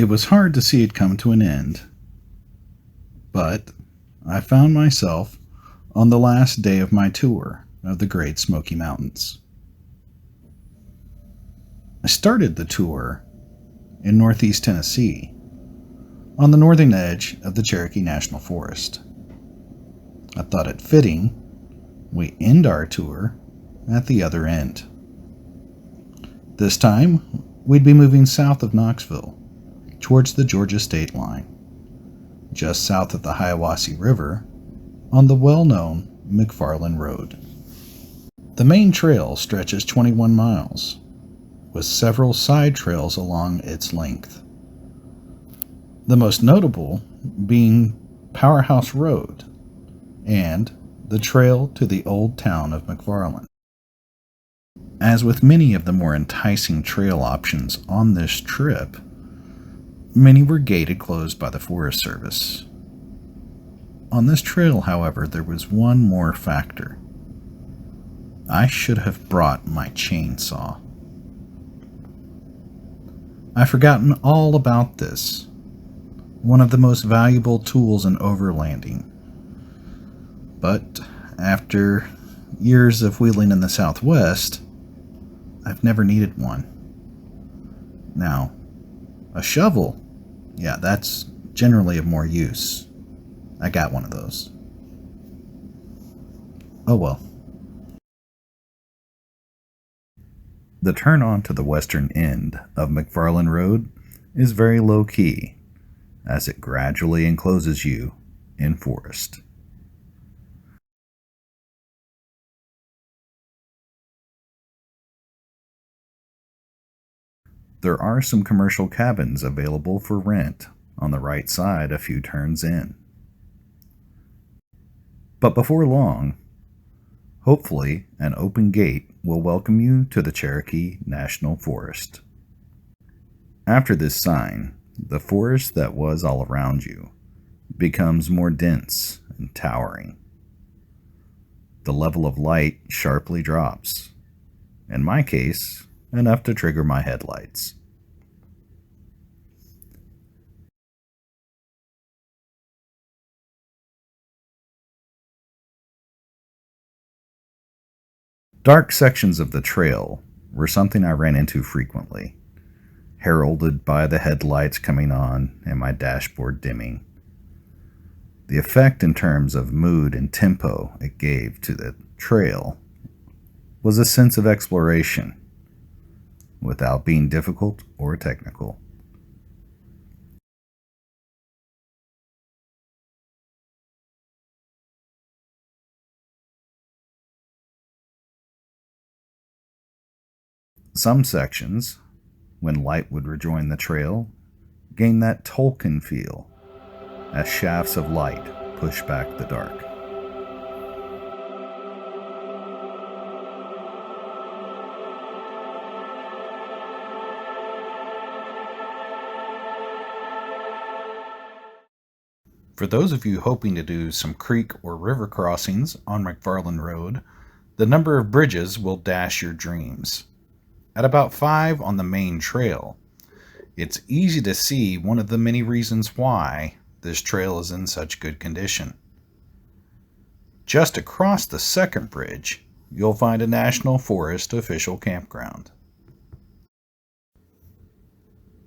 It was hard to see it come to an end, but I found myself on the last day of my tour of the Great Smoky Mountains. I started the tour in northeast Tennessee, on the northern edge of the Cherokee National Forest. I thought it fitting we end our tour at the other end. This time, we'd be moving south of Knoxville, towards the Georgia state line, just south of the Hiawassee River, on the well-known McFarland Road. The main trail stretches 21 miles, with several side trails along its length. The most notable being Powerhouse Road and the trail to the old town of McFarland. As with many of the more enticing trail options on this trip, many were gated closed by the Forest Service. On this trail, however, there was one more factor. I should have brought my chainsaw. I've forgotten all about this, one of the most valuable tools in overlanding. But after years of wheeling in the Southwest, I've never needed one. Now, a shovel, yeah, that's generally of more use. I got one of those. Oh well. The turn on to the western end of McFarland Road is very low key, as it gradually encloses you in forest. There are some commercial cabins available for rent on the right side a few turns in. But before long, hopefully an open gate will welcome you to the Cherokee National Forest. After this sign, the forest that was all around you becomes more dense and towering. The level of light sharply drops. In my case, enough to trigger my headlights. Dark sections of the trail were something I ran into frequently, heralded by the headlights coming on and my dashboard dimming. The effect in terms of mood and tempo it gave to the trail was a sense of exploration, without being difficult or technical. Some sections, when light would rejoin the trail, gained that Tolkien feel, as shafts of light push back the dark. For those of you hoping to do some creek or river crossings on McFarland Road, the number of bridges will dash your dreams. At about 5 on the main trail, it's easy to see one of the many reasons why this trail is in such good condition. Just across the second bridge, you'll find a National Forest official campground.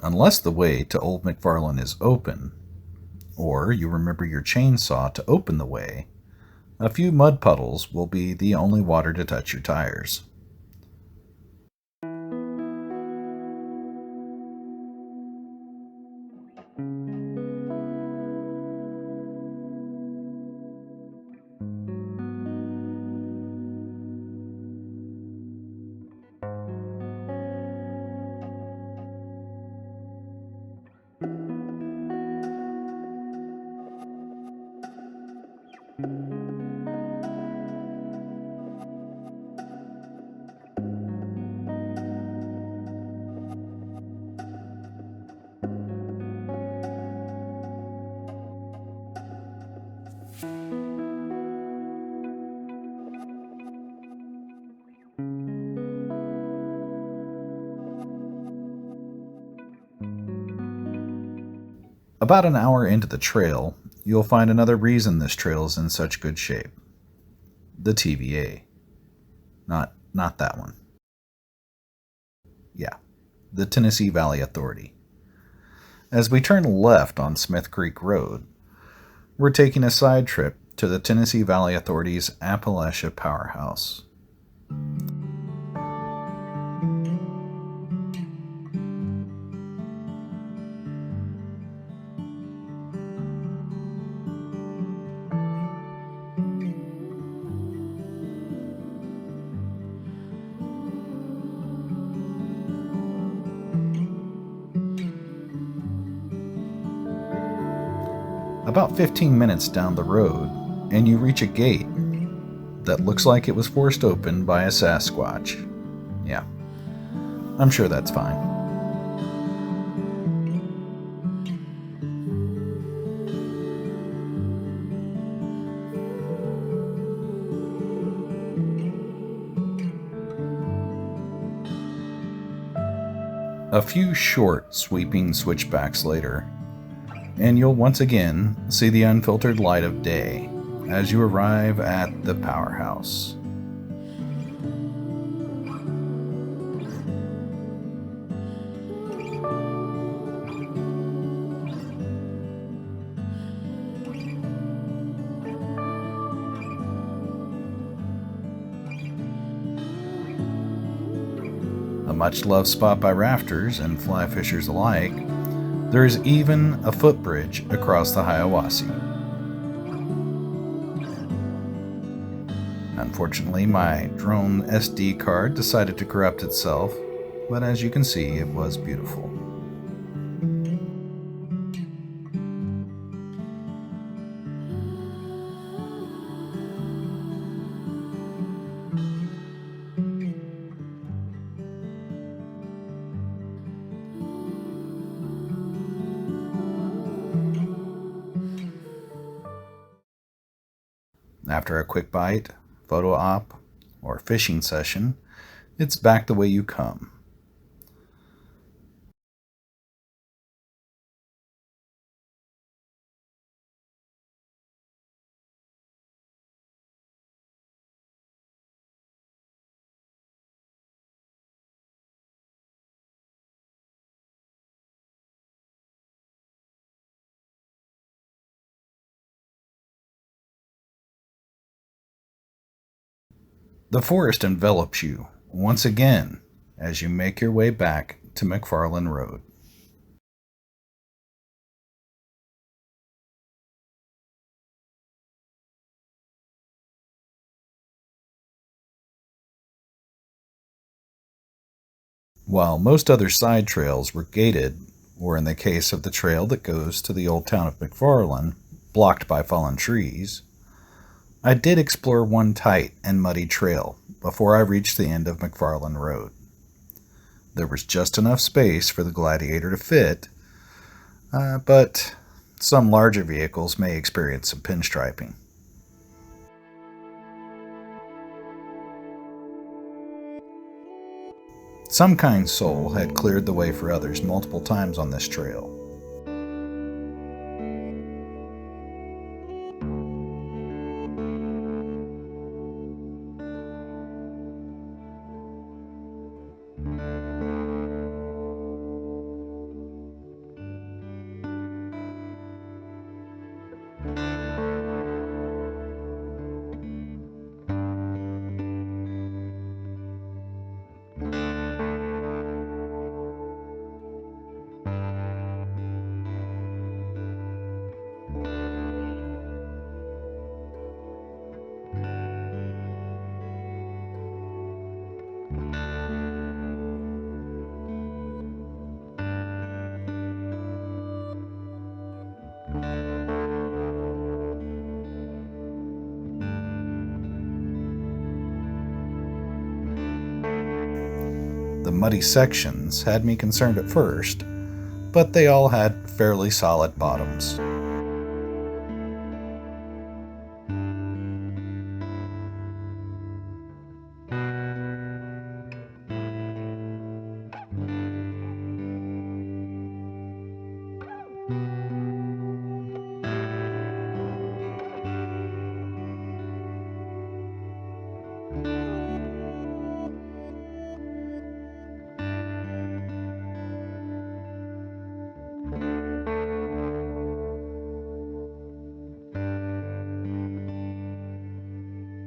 Unless the way to Old McFarland is open, or you remember your chainsaw to open the way, a few mud puddles will be the only water to touch your tires. About an hour into the trail, you'll find another reason this trail is in such good shape. The TVA. Not that one. Yeah, the Tennessee Valley Authority. As we turn left on Smith Creek Road, we're taking a side trip to the Tennessee Valley Authority's Appalachia Powerhouse. About 15 minutes down the road, and you reach a gate that looks like it was forced open by a Sasquatch. Yeah, I'm sure that's fine. A few short, sweeping switchbacks later, and you'll once again see the unfiltered light of day as you arrive at the powerhouse. A much-loved spot by rafters and fly fishers alike, there is even a footbridge across the Hiawassee. Unfortunately, my drone SD card decided to corrupt itself, but as you can see, it was beautiful. After a quick bite, photo op, or fishing session, it's back the way you come. The forest envelops you once again as you make your way back to McFarland Road. While most other side trails were gated, or in the case of the trail that goes to the old town of McFarland, blocked by fallen trees, I did explore one tight and muddy trail before I reached the end of McFarland Road. There was just enough space for the Gladiator to fit, but some larger vehicles may experience some pinstriping. Some kind soul had cleared the way for others multiple times on this trail. The muddy sections had me concerned at first, but they all had fairly solid bottoms.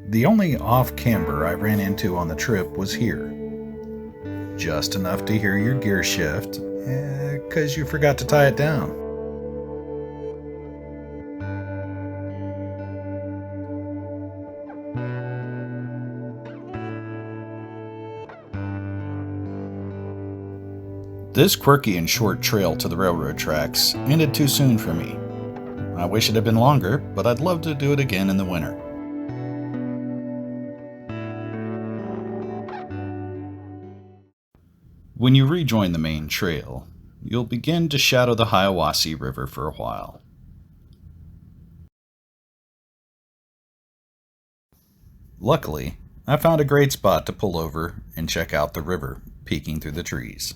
The only off-camber I ran into on the trip was here. Just enough to hear your gear shift, 'cause you forgot to tie it down. This quirky and short trail to the railroad tracks ended too soon for me. I wish it had been longer, but I'd love to do it again in the winter. When you rejoin the main trail, you'll begin to shadow the Hiawassee River for a while. Luckily, I found a great spot to pull over and check out the river peeking through the trees.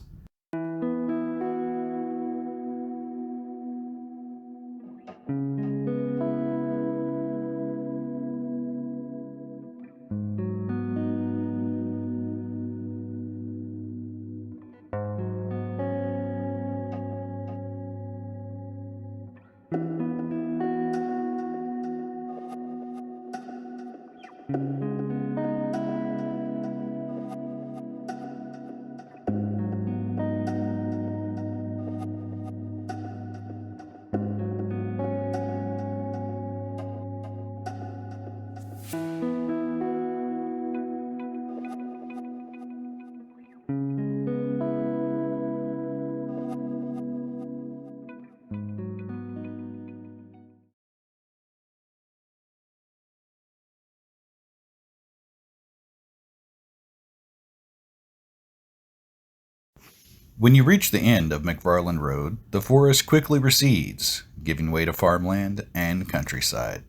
When you reach the end of McFarland Road, the forest quickly recedes, giving way to farmland and countryside.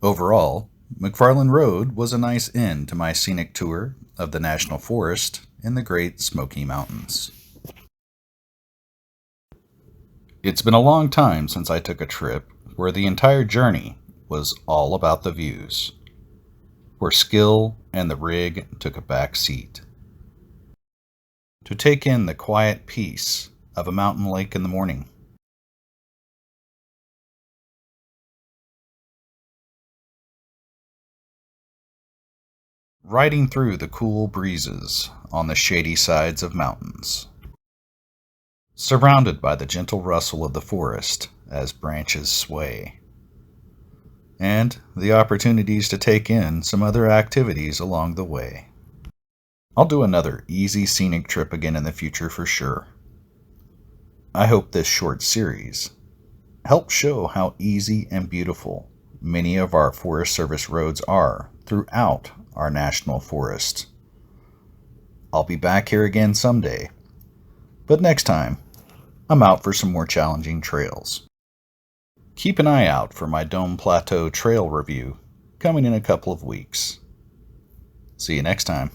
Overall, McFarland Road was a nice end to my scenic tour of the National Forest in the Great Smoky Mountains. It's been a long time since I took a trip where the entire journey was all about the views, where skill and the rig took a back seat. To take in the quiet peace of a mountain lake in the morning. Riding through the cool breezes on the shady sides of mountains. Surrounded by the gentle rustle of the forest as branches sway. And the opportunities to take in some other activities along the way. I'll do another easy scenic trip again in the future for sure. I hope this short series helps show how easy and beautiful many of our Forest Service roads are throughout our national forest. I'll be back here again someday, but next time, I'm out for some more challenging trails. Keep an eye out for my Dome Plateau trail review coming in a couple of weeks. See you next time.